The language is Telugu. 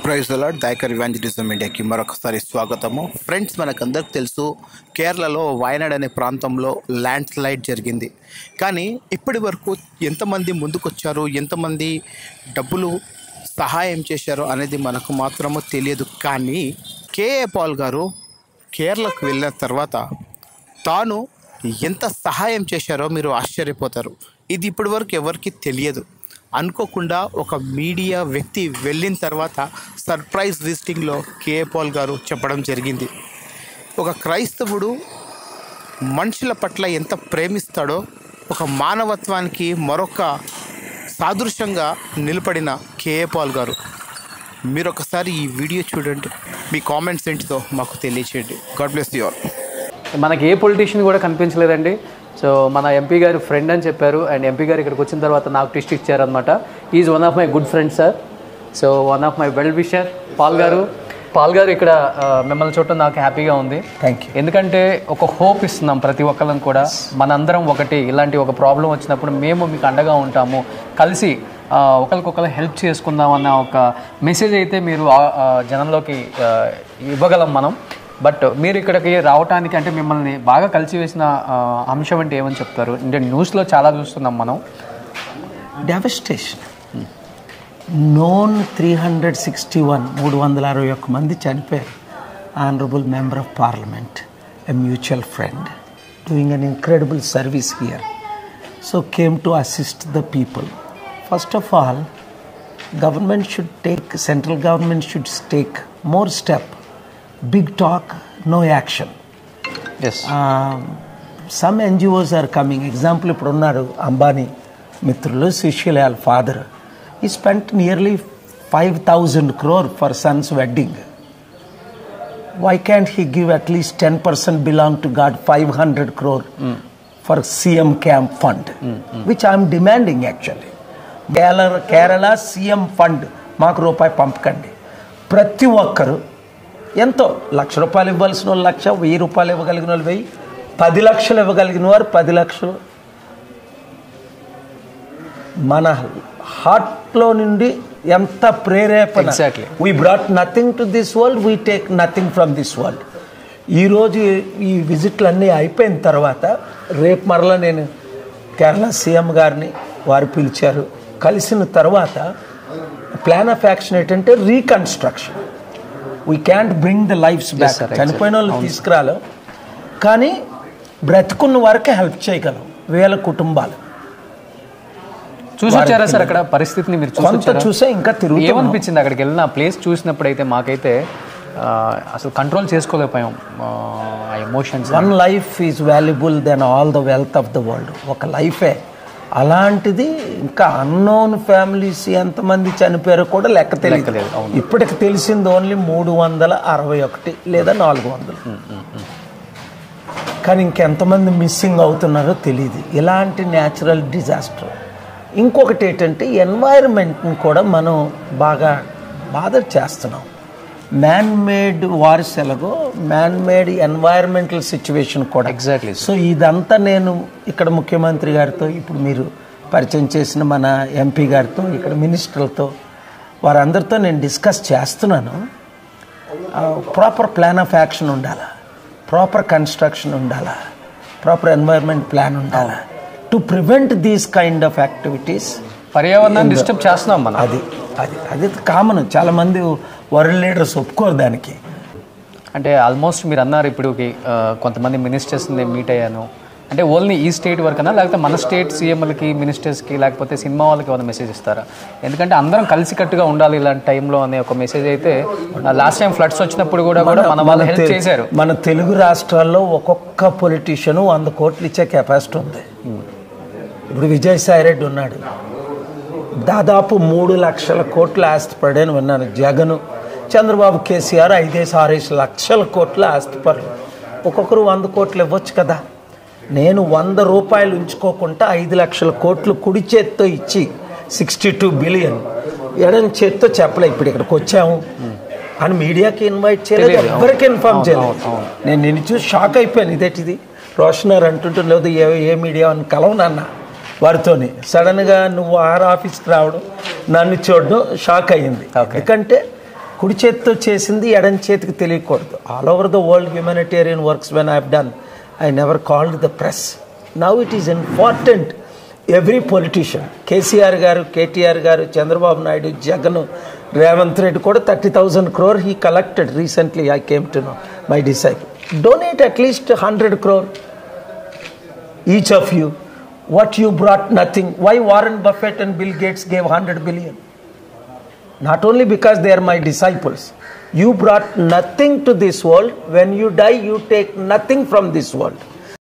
Praise the lord. దైకర్ ఇవాంజలిజం ఇండియాకి మరొకసారి స్వాగతము. ఫ్రెండ్స్, మనకందరికి తెలుసు, కేరళలో వాయనాడ్ అనే ప్రాంతంలో ల్యాండ్ స్లైడ్ జరిగింది. కానీ ఇప్పటి వరకు ఎంతమంది ముందుకొచ్చారు, ఎంతమంది డబ్బులు సహాయం చేశారు అనేది మనకు మాత్రము తెలియదు. కానీ కేఏ పాల్ గారు కేరళకు వెళ్ళిన తర్వాత తాను ఎంత సహాయం చేశారో మీరు ఆశ్చర్యపోతారు. ఇది ఇప్పటి వరకు ఎవరికి తెలియదు. అనుకోకుండా ఒక మీడియా వ్యక్తి వెళ్ళిన తర్వాత సర్ప్రైజ్ విజిటింగ్లో కేఏ పాల్ గారు చెప్పడం జరిగింది. ఒక క్రైస్తవుడు మనుషుల పట్ల ఎంత ప్రేమిస్తాడో, ఒక మానవత్వానికి మరొక సాదృశ్యంగా నిలబడిన కేఏ పాల్ గారు. మీరు ఒకసారి ఈ వీడియో చూడండి, మీ కామెంట్స్ ఏంటితో మాకు తెలియచేయండి. God bless you all. మనకి ఏ పొలిటీషియన్ కూడా కనిపించలేదండి. సో మన ఎంపీ గారు ఫ్రెండ్ అని చెప్పారు, అండ్ ఎంపీ గారు ఇక్కడికి వచ్చిన తర్వాత నాకు ట్విస్ట్ ఇచ్చారనమాట. Is one of my good friends sir. So one of my well wisher Paul గారు ఇక్కడ మిమ్మల్ని చూడటం నాకు హ్యాపీగా ఉంది. Thank you. ఎందుకంటే ఒక హోప్ ఇస్తున్నాం ప్రతి ఒక్కళ్ళం కూడా. మనందరం ఒకటి, ఇలాంటి ఒక ప్రాబ్లం వచ్చినప్పుడు మేము మీకు అండగా ఉంటాము, కలిసి ఒకరికొకరు హెల్ప్ చేసుకుందాం అన్న ఒక మెసేజ్ అయితే మీరు జనంలోకి ఇవ్వగలం మనం. బట్ మీరు ఇక్కడికి రావడానికి అంటే మిమ్మల్ని బాగా కలిసి వేసిన అంశం అంటే ఏమని చెప్తారు? అంటే న్యూస్లో చాలా చూస్తున్నాం మనం. డెవస్టేషన్. నోన్ 361 మంది చనిపోయారు. Honourable member of parliament, a mutual friend, doing an incredible service here. So came to assist the people. First of all, central government should take more step. Big talk, no action. Yes. Some NGOs are coming. Example, ఇప్పుడు ఉన్నారు అంబానీ మిత్రులు, సుశీలాల్ father. He spent nearly 5,000 crore for son's wedding. Why can't he give at least 10% belong to God, 500 crore for CM camp fund, which I am demanding actually. Kerala CM fund మాకు రూపాయి పంపకండి. ప్రతి ఒక్కరు ఎంతో ₹1,00,000 ఇవ్వాల్సిన వాళ్ళు 1,00,000, ₹1,000 ఇవ్వగలిగిన వాళ్ళు 1,000, 10 లక్షలు ఇవ్వగలిగిన వారు 10 లక్షలు. మన హార్ట్లో నుండి ఎంత ప్రేరేపణ. We brought nothing to this world, we take nothing from this world. ఈరోజు ఈ విజిట్లు అన్నీ అయిపోయిన తర్వాత రేపు మరలా నేను కేరళ CM గారిని వారు పిలిచారు. కలిసిన తర్వాత ప్లాన్ ఆఫ్ యాక్షన్ ఏంటంటే reconstruction. We can't bring the lives back. చనిపోయిన వాళ్ళు తీసుకురాలేం, కానీ బ్రతుకున్న వరకే హెల్ప్ చేయగలం. 1000 కుటుంబాలు చూసొచ్చారా సార్ అక్కడ పరిస్థితిని? మీరు చూసా, ఇంకా తిరుగుతూ. ఏమనిపించింది అక్కడికి వెళ్ళిన ప్లేస్ చూసినప్పుడు? అయితే మాకైతే అసలు కంట్రోల్ చేసుకోలేకపోయాం ఆ emotions. One life is valuable than all the wealth of the world. ఒక లైఫే అలాంటిది. ఇంకా అన్నోన్ ఫ్యామిలీస్ ఎంతమంది చనిపోయారో కూడా లెక్క తెలియదు. ఇప్పటికి తెలిసింది ఓన్లీ 361 లేదా 400. కానీ ఇంకెంతమంది మిస్సింగ్ అవుతున్నారో తెలియదు. ఇలాంటి న్యాచురల్ డిజాస్టర్. ఇంకొకటి ఏంటంటే ఎన్వైరన్మెంట్ని కూడా మనం బాగా బాధ చేస్తున్నాం. మ్యాన్ మేడ్ వార్స్ ఎలాగో మ్యాన్ మేడ్ ఎన్వైరన్మెంటల్ సిచ్యువేషన్ కూడా. ఎగ్జాక్ట్లీ. సో ఇదంతా నేను ఇక్కడ ముఖ్యమంత్రి గారితో, ఇప్పుడు మీరు పరిచయం చేసిన మన ఎంపీ గారితో, ఇక్కడ మినిస్టర్లతో, వారందరితో నేను డిస్కస్ చేస్తున్నాను. ప్రాపర్ ప్లాన్ ఆఫ్ యాక్షన్ ఉండాలా, ప్రాపర్ కన్స్ట్రక్షన్ ఉండాలా, ప్రాపర్ ఎన్వైరన్మెంట్ ప్లాన్ ఉండాలా to prevent these kind of activities. పర్యావరణాన్ని డిస్టర్బ్ చేస్తున్నాం మనం. అది కామన్. చాలామంది వరల్డ్ లీడర్స్ ఒప్పుకోరు దానికి. అంటే ఆల్మోస్ట్ మీరు అన్నారు ఇప్పుడు కొంతమంది మినిస్టర్స్ని మీట్ అయ్యాను అంటే ఓన్లీ ఈ స్టేట్ వరకనా, లేకపోతే మన స్టేట్ CMలకి, మినిస్టర్స్కి, లేకపోతే సినిమా వాళ్ళకి ఏమైనా మెసేజ్ ఇస్తారా? ఎందుకంటే అందరం కలిసికట్టుగా ఉండాలి ఇలాంటి టైంలో అనే ఒక మెసేజ్ అయితే లాస్ట్ టైం ఫ్లడ్స్ వచ్చినప్పుడు కూడా మన వాళ్ళు హెల్ప్ చేశారు. మన తెలుగు రాష్ట్రాల్లో ఒక్కొక్క పొలిటీషియన్ 100 కోట్లు ఇచ్చే కెపాసిటీ ఉంది. ఇప్పుడు విజయసాయి రెడ్డి ఉన్నాడు, దాదాపు 3 లక్షల కోట్ల ఆస్తిపడని విన్నాను. జగన్, చంద్రబాబు, కేసీఆర్ 5-6 లక్షల కోట్ల ఆస్తిపరులు. ఒక్కొక్కరు 100 కోట్లు ఇవ్వచ్చు కదా. నేను 100 రూపాయలు ఉంచుకోకుండా 5 లక్షల కోట్లు కుడి చేత్తో ఇచ్చి 62 బిలియన్ ఎడం చేత్తో చెప్పలే. ఇప్పుడు ఇక్కడికి వచ్చాము అని మీడియాకి ఇన్వైట్ చేయలేదు, ఎవరికి ఇన్ఫార్మ్ చేయలేదు. నేను నిన్ను చూసి షాక్ అయిపోయాను. ఇదేంటిది రోషనర్ అంటుంటే, లేదు ఏ మీడియా అని కలవనన్నా వారితోని. సడన్గా నువ్వు ఆఫీస్కి రావడం, నన్ను చూడడం షాక్ అయ్యింది. ఎందుకంటే కుడి చేతితో చేసింది ఎడం చేతికి తెలియకూడదు. All over the world humanitarian works when I have done, I never called the press. Now it is important. Every politician, KCR గారు, కేటీఆర్ గారు, చంద్రబాబు నాయుడు, జగన్, రేవంత్ రెడ్డి కూడా 30,000 crore he collected recently. I came to know, my disciple. Donate at least 100 crore each of you. What you brought? Nothing. Why Warren Buffett and Bill Gates gave 100 billion? Not only because they are my disciples. You brought nothing to this world. When you die, you take nothing from this world.